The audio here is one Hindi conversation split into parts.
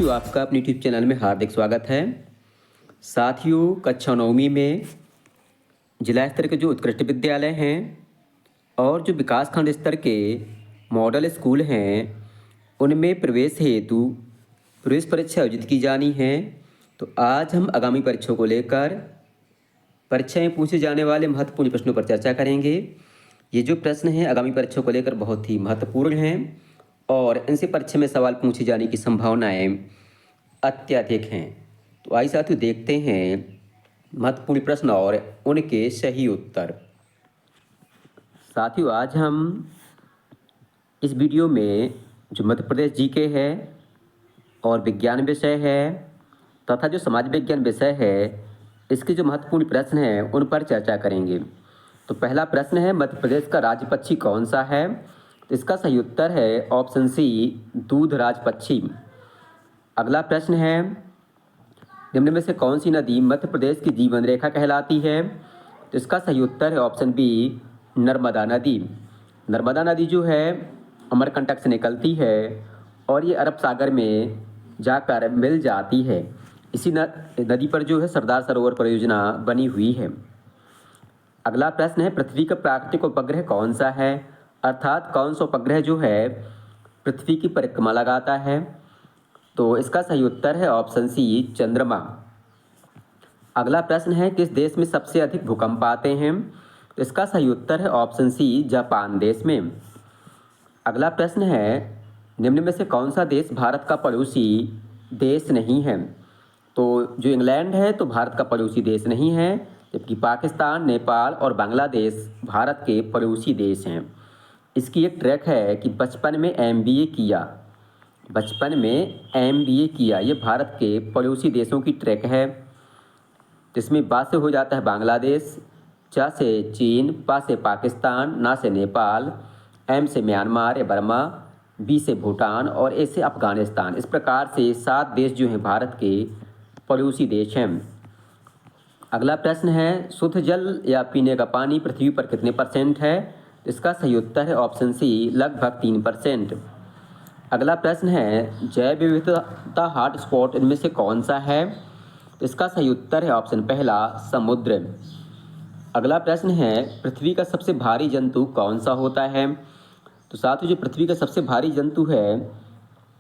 साथियों, आपका अपने यूट्यूब चैनल में हार्दिक स्वागत है। साथियों, कक्षा 9वीं में जिला स्तर के जो उत्कृष्ट विद्यालय हैं और जो विकासखंड स्तर के मॉडल स्कूल हैं, उनमें प्रवेश हेतु प्रवेश परीक्षा आयोजित की जानी है। तो आज हम आगामी परीक्षाओं को लेकर परीक्षा में पूछे जाने वाले महत्वपूर्ण प्रश्नों पर चर्चा करेंगे। ये जो प्रश्न हैं आगामी परीक्षाओं को लेकर बहुत ही महत्वपूर्ण हैं और इनसे परीक्षा में सवाल पूछे जाने की संभावनाएं अत्यधिक हैं। तो आइए साथियों, देखते हैं महत्वपूर्ण प्रश्न और उनके सही उत्तर। साथियों, आज हम इस वीडियो में जो मध्य प्रदेश जीके है और विज्ञान विषय है तथा जो समाज विज्ञान विषय है, इसके जो महत्वपूर्ण प्रश्न हैं उन पर चर्चा करेंगे। तो पहला प्रश्न है, मध्य प्रदेश का राज्य पक्षी कौन सा है? तो इसका सही उत्तर है ऑप्शन सी, दूधराज पक्षी। अगला प्रश्न है, निम्न में से कौन सी नदी मध्य प्रदेश की जीवन रेखा कहलाती है? तो इसका सही उत्तर है ऑप्शन बी, नर्मदा नदी। नर्मदा नदी जो है अमरकंटक से निकलती है और ये अरब सागर में जाकर मिल जाती है। इसी नदी पर जो है सरदार सरोवर परियोजना बनी हुई है। अगला प्रश्न है, पृथ्वी का प्राकृतिक उपग्रह कौन सा है? अर्थात कौन सा उपग्रह जो है पृथ्वी की परिक्रमा लगाता है? तो इसका सही उत्तर है ऑप्शन सी, चंद्रमा। अगला प्रश्न है, किस देश में सबसे अधिक भूकंप आते हैं? तो इसका सही उत्तर है ऑप्शन सी, जापान देश में। अगला प्रश्न है, निम्न में से कौन सा देश भारत का पड़ोसी देश नहीं है? तो जो इंग्लैंड है तो भारत का पड़ोसी देश नहीं है, जबकि पाकिस्तान, नेपाल और बांग्लादेश भारत के पड़ोसी देश हैं। इसकी एक ट्रैक है कि बचपन में MBA किया, ये भारत के पड़ोसी देशों की ट्रैक है। जिसमें बा से हो जाता है बांग्लादेश, चा से चीन, पा से पाकिस्तान, ना से नेपाल, एम से म्यांमार या बर्मा, बी से भूटान और ए से अफगानिस्तान। इस प्रकार से 7 देश जो हैं भारत के पड़ोसी देश हैं। अगला प्रश्न है, शुद्ध जल या पीने का पानी पृथ्वी पर कितने % है? इसका सही उत्तर है ऑप्शन सी, लगभग 3%। अगला प्रश्न है, जैव विविधता हॉटस्पॉट इनमें से कौन सा है? इसका सही उत्तर है ऑप्शन पहला, समुद्र। अगला प्रश्न है, पृथ्वी का सबसे भारी जंतु कौन सा होता है? तो साथियों, जो पृथ्वी का सबसे भारी जंतु है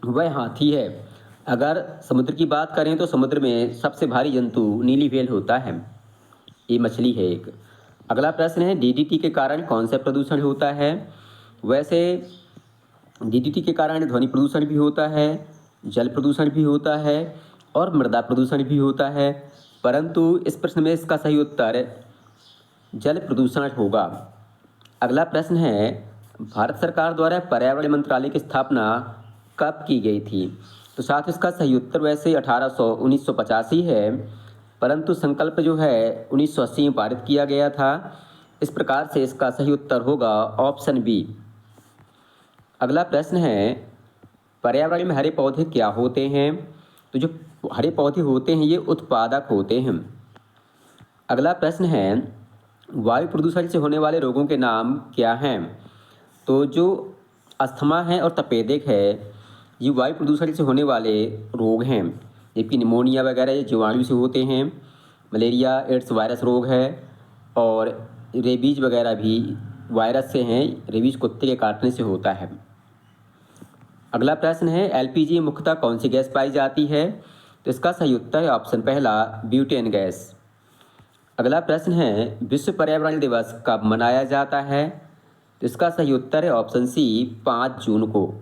वह हाथी है। अगर समुद्र की बात करें तो समुद्र में सबसे भारी जंतु नीली व्हेल होता है, ये मछली है एक। अगला प्रश्न है, DDT के कारण कौन सा प्रदूषण होता है? वैसे DDT के कारण ध्वनि प्रदूषण भी होता है, जल प्रदूषण भी होता है और मृदा प्रदूषण भी होता है, परंतु इस प्रश्न में इसका सही उत्तर जल प्रदूषण होगा। अगला प्रश्न है, भारत सरकार द्वारा पर्यावरण मंत्रालय की स्थापना कब की गई थी? तो साथ इसका सही उत्तर वैसे 1985 है, परंतु संकल्प जो है 1980 में पारित किया गया था। इस प्रकार से इसका सही उत्तर होगा ऑप्शन बी। अगला प्रश्न है, पर्यावरण में हरे पौधे क्या होते हैं? तो जो हरे पौधे होते हैं ये उत्पादक होते हैं। अगला प्रश्न है, वायु प्रदूषण से होने वाले रोगों के नाम क्या हैं? तो जो अस्थमा है और तपेदिक है, ये वायु प्रदूषण से होने वाले रोग हैं, जबकि निमोनिया वगैरह ये जीवाणु से होते हैं। मलेरिया, एड्स वायरस रोग है और रेबीज वगैरह भी वायरस से हैं, रेबीज कुत्ते के काटने से होता है। अगला प्रश्न है, LPG मुख्यतः कौन सी गैस पाई जाती है? तो इसका सही उत्तर है ऑप्शन पहला, ब्यूटेन गैस। अगला प्रश्न है, विश्व पर्यावरण दिवस कब मनाया जाता है? तो इसका सही उत्तर है ऑप्शन सी, 5 जून को।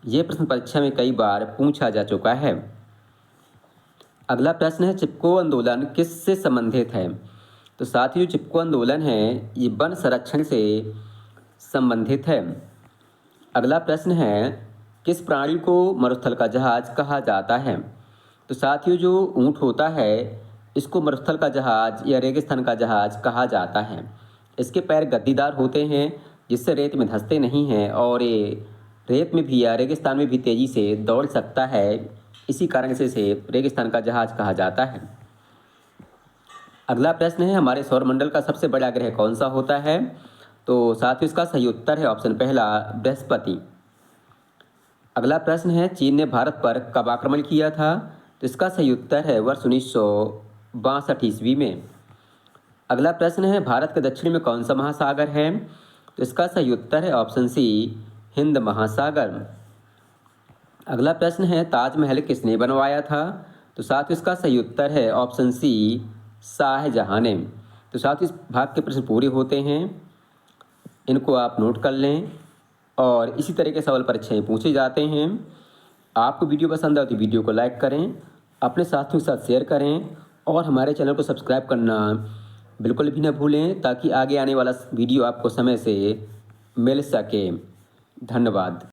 यह प्रश्न परीक्षा में कई बार पूछा जा चुका है। अगला प्रश्न है, चिपको आंदोलन किससे संबंधित है? तो साथियों, चिपको आंदोलन है ये वन संरक्षण से संबंधित है। अगला प्रश्न है, किस प्राणी को मरुस्थल का जहाज कहा जाता है? तो साथियों, जो ऊंट होता है इसको मरुस्थल का जहाज या रेगिस्तान का जहाज कहा जाता है। इसके पैर गद्दीदार होते हैं जिससे रेत में धंसते नहीं हैं और ये रेत में भी या रेगिस्तान में भी तेज़ी से दौड़ सकता है। इसी कारण से इसे रेगिस्तान का जहाज कहा जाता है। अगला प्रश्न है, हमारे सौरमंडल का सबसे बड़ा ग्रह कौन सा होता है? तो साथियों, इसका सही उत्तर है ऑप्शन पहला, बृहस्पति। अगला प्रश्न है, चीन ने भारत पर कब आक्रमण किया था? तो इसका सही उत्तर है वर्ष 1962 ईस्वी में। अगला प्रश्न है, भारत के दक्षिण में कौन सा महासागर है? तो इसका सही उत्तर है ऑप्शन सी, हिंद महासागर। अगला प्रश्न है, ताजमहल किसने बनवाया था? तो साथ इसका सही उत्तर है ऑप्शन सी, शाहजहां ने। तो साथ इस भाग के प्रश्न पूरे होते हैं, इनको आप नोट कर लें और इसी तरह के सवाल परीक्षाएं पूछे जाते हैं। आपको वीडियो पसंद आए तो वीडियो को लाइक करें, अपने साथियों के साथ शेयर करें और हमारे चैनल को सब्सक्राइब करना बिल्कुल भी न भूलें, ताकि आगे आने वाला वीडियो आपको समय से मिल सके। धन्यवाद।